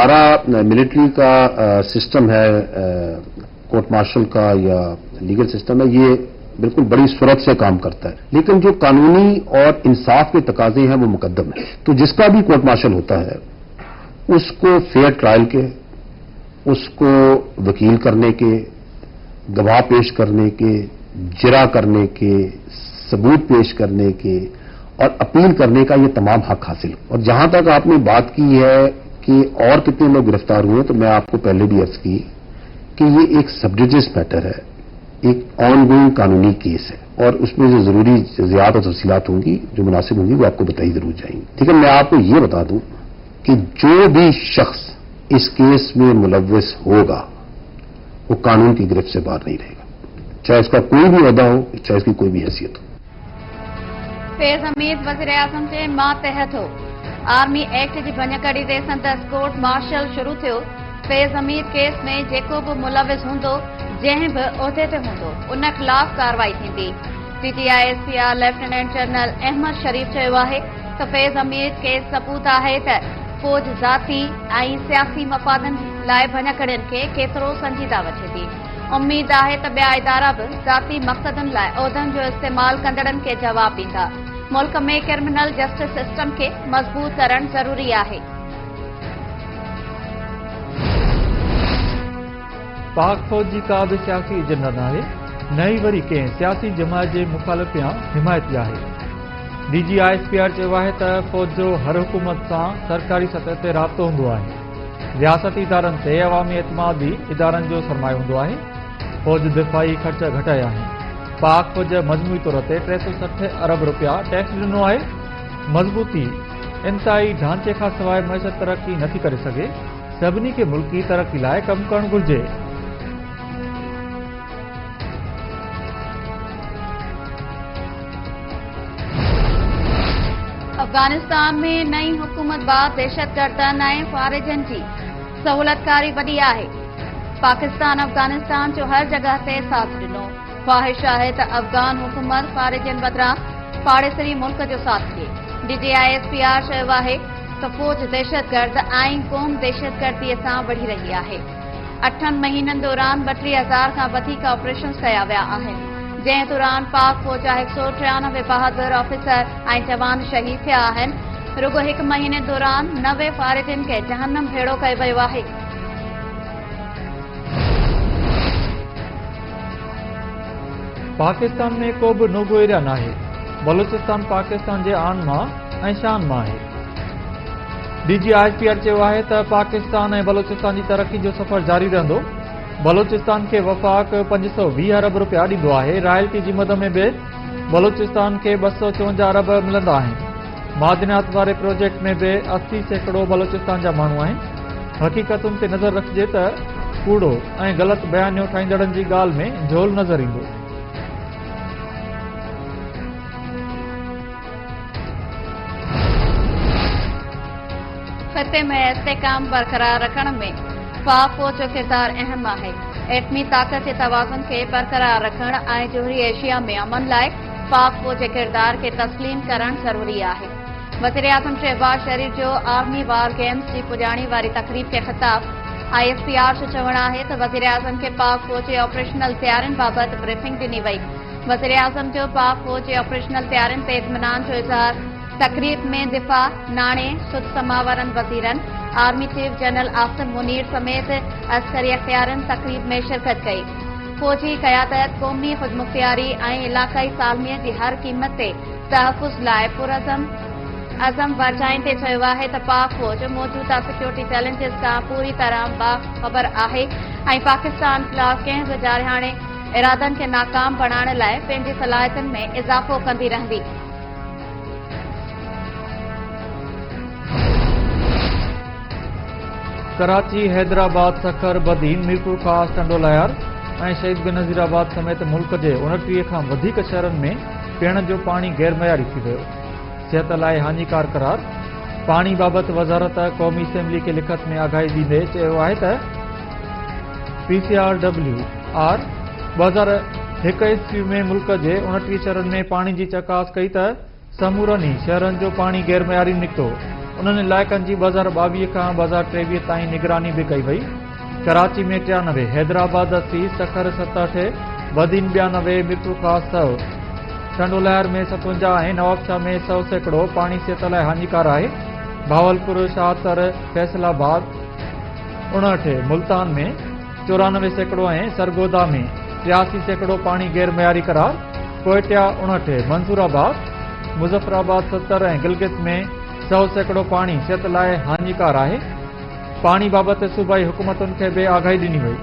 हमारा मिलिट्री का सिस्टम है, कोर्ट मार्शल का या लीगल सिस्टम है, ये बिल्कुल बड़ी सूरत से काम करता है, लेकिन जो कानूनी और इंसाफ के तकाजे हैं वो मुकद्दम है। तो जिसका भी कोर्ट मार्शल होता है उसको फेयर ट्रायल के, उसको वकील करने के, गवाह पेश करने के, जिरा करने के, सबूत पेश करने के और अपील करने का ये तमाम हक हासिल। और जहां तक आपने बात की है कि और कितने लोग गिरफ्तार हुए, तो मैं आपको पहले भी अर्ज की कि ये एक सबजुडिस मैटर है, एक ऑनगोइंग कानूनी केस है और उसमें जो जरूरी ज़ियात और तफसीलात होंगी, जो मुनासिब होंगी, वो आपको बताई जरूर जाएंगी। ठीक है, मैं आपको ये बता दूं कि जो भी शख्स इस केस में मुलव्वस होगा वो कानून की गिरफ्त से बाहर नहीं रहेगा, चाहे इसका कोई भी ओहदा हो, चाहे इसकी कोई भी हैसियत हो। फैज़ हमीद वज़ीर-ए-आज़म जे मातहत हो आर्मी एक्ट जी भञकड़ी ते संदसि कोर्ट मार्शल शुरू थियो। फैज़ हमीद केस में जेको बि मुलविस हूंदो, जंहिं बि उहिदे ते हूंदो, उन ख़िलाफ़ कार्रवाई थींदी। PTI-SPR लेफ्टिनेंट जनरल अहमद शरीफ़ चयो आहे त फैज़ हमीद केस सबूत आहे त फ़ौज ज़ाती ऐं सियासी मफ़ादनि लाइ भञकड़ियुनि खे केतिरो संजीदा वठे थी। उम्मीद आहे त ॿिया इदारा बि ज़ाती मक़सदनि लाइ उहिदनि जो इस्तेमाल कंदड़नि खे जवाब ॾींदा। मुल्क में क्रिमिनल जस्टिस सिस्टम खे मज़बूत करणु ज़रूरी आहे। पाक फौज जी का बि सियासी एजेंडा नाहे, नई वरी कंहिं सियासी जमायत जे मुखालिफ़ या हिमायती आहे। DG-ISPR चयो आहे त फौज जो हर हुकूमत सां सरकारी सतह ते राब्तो हूंदो आहे। रियासती इदारनि ते अवामी एतमादी इदारनि जो सरमायो हूंदो आहे। फौज दिफ़ाई ख़र्च घटाया आहिनि। पाक फौज मजमूई तौर ते 360 अरब रुपया टैक्स ॾिनो आहे। मज़बूती इंतहाई ढांचे खां सवाइ मइशत तरक़ी नथी करे सघे। सभिनी खे मुल्की तरक़ी लाइ कमु करणु घुर्जे। अफगानिस्तान में नई हुकूमत बाद दहशतगर्दनि ऐं फारिजनि जी सहूलतकारी वधी आहे। पाकिस्तान अफगानिस्तान जो हर जगह ते साथ ॾिनो। ख्वाहिश आहे त अफगान हुकूमत फारिजनि बदिरां पाड़ेसरी मुल्क जो साथ ॾिए। DG-ISPR चयो आहे त फ़ौज दहशतगर्द ऐं क़ौम दहशतगर्दीअ सां बढ़ी रही आहे। 8 महीननि दौरान 32,000 खां वधीक ऑपरेशन कया विया आहिनि, जंहिं दौरान पाक फौज जा 193 बहादुर ऑफिसर ऐं जवान शहीद थिया आहिनि। रुगो 1 महीने दौरान 90 फारिजनि खे जहन्नम भेड़ो कयो वियो आहे। पाकिस्तान में को बि नोगो एरिया नाहे। बलूचिस्तान पाकिस्तान जे आन मां ऐं शान मां आहे। DG-ISPR चयो आहे त पाकिस्तान ऐं बलूचिस्तान जी तरक़ी जो सफ़र जारी रहंदो। बलूचिस्तान खे वफ़ाक़ 520 अरब रुपया ॾींदो आहे। रॉयल्टी जी मद में बि बलूचिस्तान खे 254 अरब मिलंदा आहिनि। मादनियात वारे प्रोजेक्ट में बि 80% बलूचिस्तान जा माण्हू आहिनि। हक़ीक़तुनि ते नज़र रखिजे त कूड़ो ऐं ग़लति बयानियो ठाहींदड़नि जी ॻाल्हि में झोल नज़र ईंदो। ख़िते में इस्तेहकाम बरक़रार रखण में पाक फौज जो किरदार अहम आहे। एटमी ताक़त जे तवाज़ुन खे बरक़रार रखण ऐं जोहरी एशिया में अमन लाइ पाक फौज जे किरदार खे तस्लीम करणु ज़रूरी आहे। वज़ीर-ए-आज़म शहबाज शरीफ़ जो आर्मी वार गेम्स जी पुॼाणी वारी तक़रीब खे ख़िताब। ISPR जो चवणु आहे त वज़ीर-ए-आज़म खे पाक फौज जे ऑपरेशनल तयारियुनि बाबति ब्रीफिंग ॾिनी वई। वज़ीर-ए-आज़म जो पाक फौज जे ऑपरेशनल तयारियुनि ते इत्मीनान जो इज़हार। तक़रीब में दिफ़ा, नाणे, सुद समावरनि वज़ीरनि, army chief general Asim Munir समेत अस्करी अख़्तियारनि तक़रीब में शिरकत कई। फौजी क़यादत क़ौमी ख़ुदमुख़्तियारी ऐं इलाक़ाई सालमियत जी हर क़ीमत ते तहफ़ुज़ लाइ पुरअज़म वर्जाइनि ते चयो आहे त पाक फौज मौजूदा सिक्योरिटी चैलेंजिस खां पूरी तरह बाख़बर आहे ऐं पाकिस्तान ख़िलाफ़ कंहिं बि जारिहाणे इरादनि खे नाकाम बणाइण लाइ पंहिंजी सलाहियतुनि में इज़ाफ़ो कंदी रहंदी। कराची, हैदराबाद, सखर, बदीन, मीरपुर ख़ास, टंडोलायर ऐं शहीद बेनज़ीराबाद समेत मुल्क जे 29 खां वधीक शहरनि में पीअण जो पाणी गैर मयारी थी वियो। सिहत लाइ हानिकार करार। पाणी बाबति वज़ारत क़ौमी असेंबली खे लिखत में आगाही ॾींदे चयो आहे त PCRWR 2001 ईस्वी में मुल्क जे 29 शहरनि में पाणी जी चकास कई त समूरनि शहरनि जो पाणी गैर मयारी निकितो। उन्हनि इलाइक़नि जी 2022 खां 2023 ताईं निगरानी बि कई वई। कराची में 93, हैदराबाद 80, सखर 67, बदीन 92, मिर्पुखा 100, टंडोलहर में 57 ऐं नवाबशाह में 100 सैकड़ो पाणी सिहत लाइ हानिकार आहे। भावलपुर 76, फैसलाबाद 59, मुल्तान में 94 सैकड़ो ऐं सरगोदा में 83 सैकड़ो पाणी गैर मयारी करार। कोयटा 59, मंसूराबाद, मुज़फ़राबाद 70 ऐं गिलगित में 100 सैकड़ो पाणी सिहत लाइ हानिकार आहे। पाणी बाबति सूबाई हुकूमतुनि खे बि आगाही ॾिनी वई।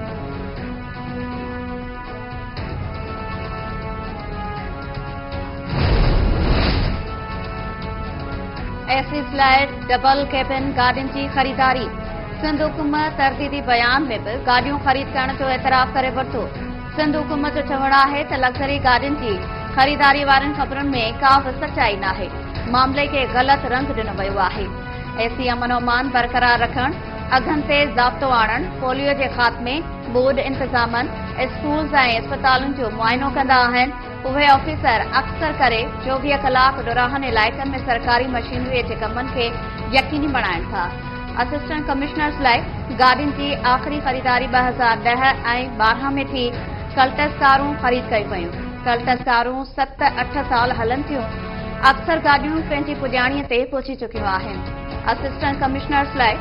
एसिस लाइ डबल कैबिन गाॾियुनि जी ख़रीदारी। सिंध हुकूमत तरदीदी बयान में बि गाॾियूं ख़रीद करण जो एतराफ़ करे वरितो। सिंध हुकूमत जो चवणु आहे त लग्ज़री गाॾियुनि जी ख़रीदारी वारनि ख़बरुनि में का बि सचाई नाहे। मामले खे ग़लति रंग ॾिनो वियो आहे। ऐसी अमन अमान बरक़रार रखणु, अघनि ते ज़ाब्तो आणणु, पोलियो जे ख़ात्मे, बोर्ड इंतज़ामनि, स्कूल्स ऐं अस्पतालुनि जो मुआइनो कंदा आहिनि। उहे ऑफिसर अक्सर करे 24 कलाक डुराहनि इलाइक़नि में सरकारी मशीनरीअ जे कमनि खे यकीनी बणाइनि था। असिस्टेंट कमिश्नर्स लाइ गाॾियुनि जी आख़िरी ख़रीदारी 2010 ऐं 12 में थी। कल्टस कारूं ख़रीद कयूं वयूं। कल्टस कारूं 7-8 साल हलनि थियूं। अक्सर गाॾियूं पंहिंजी पुॼाणीअ ते पहुची चुकियूं आहिनि। असिस्टेंट कमिश्नर्स लाइ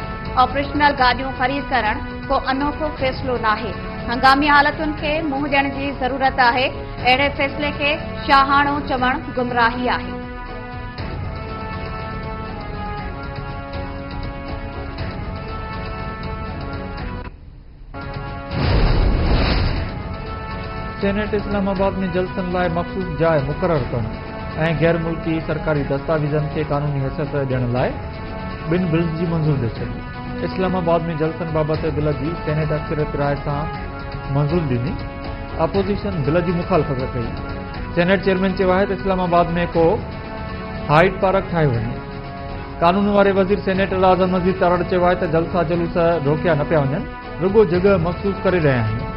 ऑपरेशनल गाॾियूं ख़रीद करणु को अनोखो फ़ैसिलो नाहे। हंगामी हालतुनि खे मुंहुं ॾियण जी ज़रूरत आहे। अहिड़े फ़ैसिले खे शाहाणो चवणु गुमराही आहे। सेनेट इस्लामाबाद में जलसनि लाइ मख़सूस जाइ मुक़ररु करणु ऐं गैर मुल्की सरकारी दस्तावेज़नि खे क़ानूनी हैसियत ॾियण लाइ 2 बिल्स जी मंज़ूरी ॾेई छॾी। इस्लामाबाद में जलसनि बाबति बिल जी सेनेट अक्सरियत राय सां मंज़ूरी ॾिनी। अपोज़िशन बिल जी मुखालफ़त कई। सेनेट चेयरमैन चयो आहे त इस्लामाबाद में को हाइड पार्क ठाहियो वञे। कानून वारे वज़ीर सेनेटर आज़म नज़ीर तारड़ चयो आहे त जलसा जुलूस रोकिया न पिया वञनि, रुॻो जॻह मख़सूस करे रहिया आहिनि।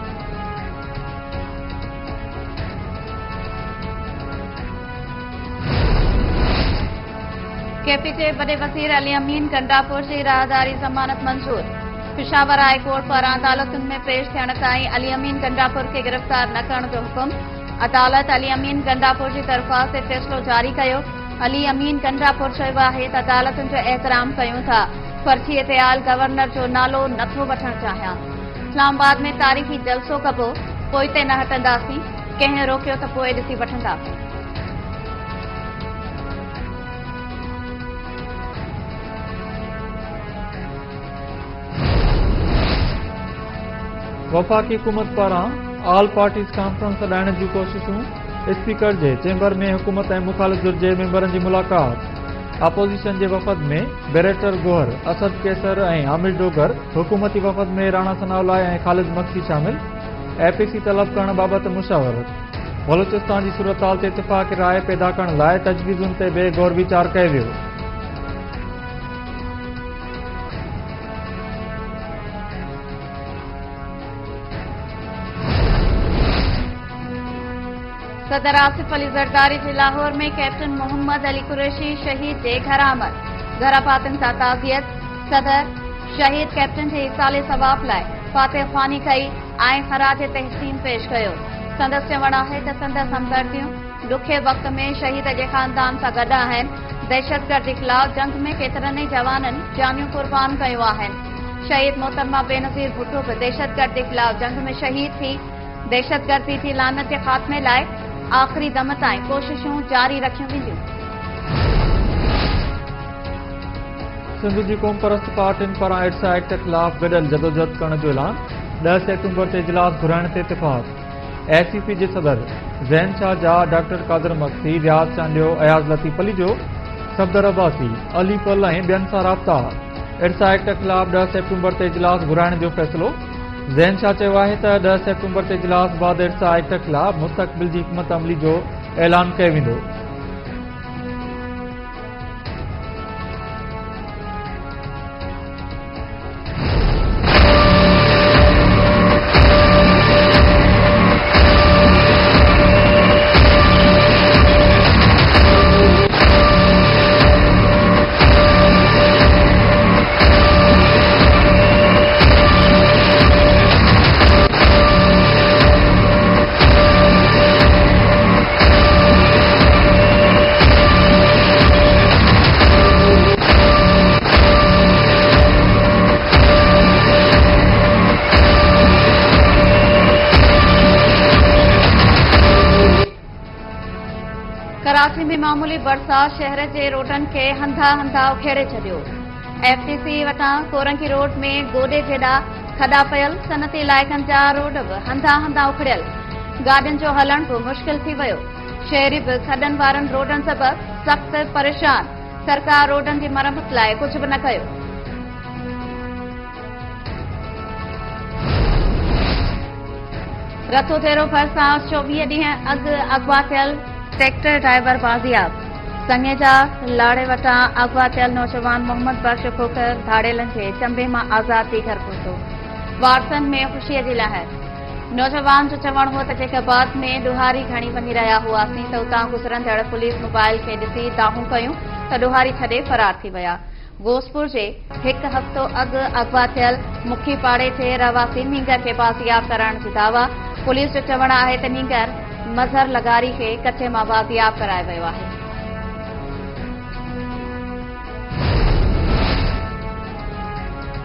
केपी जे वॾे वज़ीर अली अमीन गंडापुर जी राहदारी ज़मानत मंज़ूर। पेशावर हाई कोर्ट पारां अदालतुनि में पेश थियण ताईं अली अमीन गंडापुर खे गिरफ़्तार न करण जो हुकुम। अदालत अली अमीन गंडापुर जी दरख़्वास्त ते फ़ैसिलो जारी कयो। अली अमीन गंडापुर चयो आहे त अदालतुनि जो एहतराम कयूं था। पर्चीअ ते आयल गवर्नर जो नालो नथो वठणु चाहियां। इस्लामाबाद में तारीख़ी जलसो कबो, पोइ ते न हटंदासीं। कंहिं रोकियो त पोइ ॾिसी वठंदासीं। वफ़ाक़ी हुकूमत पारां ऑल पार्टीज़ कॉन्फ्रेंस हलाइण जूं कोशिशूं। स्पीकर जे चेंबर में हुकूमत ऐं मुखालिफ़ धुर जे मेंबरनि जी मुलाक़ात। अपोज़िशन जे वफ़द में बैरिस्टर गोहर, असद कैसर ऐं आमिर डोगर। हुकूमती वफ़द में राणा सनाउल्लाह ऐं ख़ालिद मक्सी शामिल। एपीसी तलब करण बाबति मुशावरत। बलूचिस्तान जी सूरतहाल ते इत्तिफ़ाक़ राय पैदा करण लाइ तजवीज़ुनि ते बि गौर वीचार कयो वियो। सदर आसिफ अली ज़रदारी जे लाहौर में कैप्टन मोहम्मद अली कुरैशी शहीद जे घर आमद। घर पातनि सां ताज़ियत। सदर शहीद कैप्टन जे इसाले सवाब लाइ फातिह ख़्वानी कई ऐं ख़राज तहसीन पेश कयो। संदसि चवणु आहे त संदसि हमदर्दियूं ॾुखे वक़्त में शहीद जे ख़ानदान सां गॾु आहिनि। दहशतगर्दी ख़िलाफ़ जंग में केतिरनि ई जवाननि जानियूं कुर्बान कयूं आहिनि। शहीद मोहतरमा बेनज़ीर भुट्टो बि दहशतगर्दी ख़िलाफ़ जंग में शहीद थी। दहशतगर्दी जी लानत जे ख़ात्मे लाइ आख़िरी दम ताईं कोशिशूं जारी रखियूं वेंदियूं। सिंध जी क़ौम परस्त पार्टियुनि पारां इर्सा एक्ट ख़िलाफ़ गॾियल जदोजहद करण जो ऐलान। 10 सेप्टेम्बर ते इजलास घुराइण ते इत्तिफ़ाक़। एसीपी जे सदर ज़ैन शाह जा डॉक्टर कादर मक्सी, रियाज़ चांडियो, अयाज़ लतीफ़ अली जो, सफदर अब्बासी, अली पल ऐं ॿियनि सां राब्ता। इर्सा एक्ट ख़िलाफ़ 10 सेप्टेम्बर ते इजलास घुराइण जो फ़ैसिलो। ज़ैन शाह चयो आहे त 10 सेप्टेम्बर ते इजलास बाद इर्सा एक्ट ख़िलाफ़ मुस्तक़बिल जी हिकमत अमली जो ऐलान कयो वेंदो। मामूली बरसात शहर जे रोडनि खे हंधा उखेड़े छॾियो। FTC वटां कोरंगी रोड में गोॾे जेॾा खॾा पियल, सनती इलाइक़नि जा रोड बि हंधा उखड़ियल। गाॾियुनि जो हलण बि मुश्किल थी वियो। शहरी बि खॾनि वारनि रोडनि सबबि सख़्त परेशान। सरकार रोडनि जी मरम्मत लाइ कुझु बि न कयो। रथो तेरो भरिसां 24 ॾींहं अॻु अगवा थियल ट्रैक्टर ड्राइवर बाज़ियाब। संगे जा लाड़े वटां अगवा थियल नौजवान मोहम्मद बख्श खोखर धाड़ेलनि जे चंबे मां आज़ाद थी घर पहुतो। वारसनि में ख़ुशीअ जी लहर। नौजवान जो चवणु हो त जेका बाद में ॾुहारी खणी वञी रहिया हुआसीं त उतां गुज़रंदड़ पुलिस मोबाइल खे ॾिसी दाहूं कयूं त ॾुहारी छॾे फरार थी विया। गोसपुर जे हिकु हफ़्तो अॻु अगवा थियल मुखी पाड़े जे रवासी नींगर खे बाज़ियाब करण जी दावा। पुलिस जो चवणु आहे त नींगर मज़हर लगारी खे कचे मां बाज़ियाब करायो वियो आहे।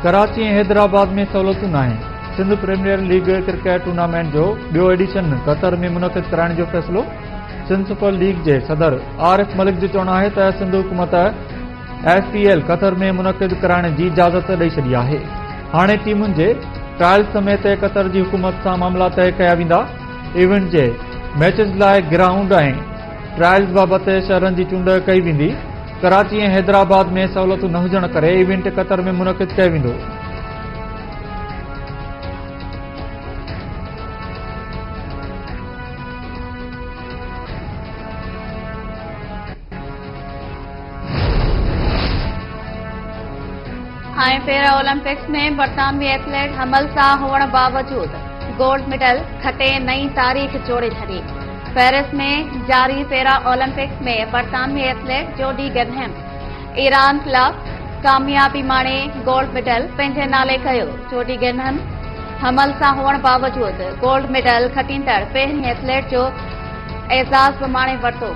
कराची ऐं हैदराबाद में सहूलियतूं नाहिनि। Sindh premier league cricket tournament जो ॿियो एडिशन कतर में मुनक़िद कराइण जो फ़ैसिलो। सिंध सुपर लीग जे सदर आरिफ मलिक जो चवणु आहे त सिंध हुकूमत IPL कतर में मुनक़िद कराइण जी इजाज़त ॾेई छॾी आहे। हाणे टीमुनि जे ट्रायल समेत कतर जी हुकूमत सां मामला तइ कया वेंदा। इवेंट जे मैचेस लाइ ग्राउंड ऐं ट्रायल्स बाबति शहरनि जी चूंड कई वेंदी। कराची ऐं हैदराबाद में सहूलियतूं न हुजण करे इवेंट कतर में मुनक़िद कयो वेंदो। ऐं पैरा ओलंपिक्स में बरतानवी एथलीट हमल सां हुअण बावजूद गोल्ड मेडल खटे नई तारीख़ जोड़े छॾी। पेरिस में जारी पैरा ओलंपिक्स में बरतानवी एथलीट जोडी गनहम ईरान ख़िलाफ़ कामयाबी माणे गोल्ड मेडल पंहिंजे नाले कयो। जोडी गनहम हमल सां हुअण बावजूद गोल्ड मेडल खटींदड़ पहिरीं एथलीट जो एज़ाज़ बि माणे वरितो।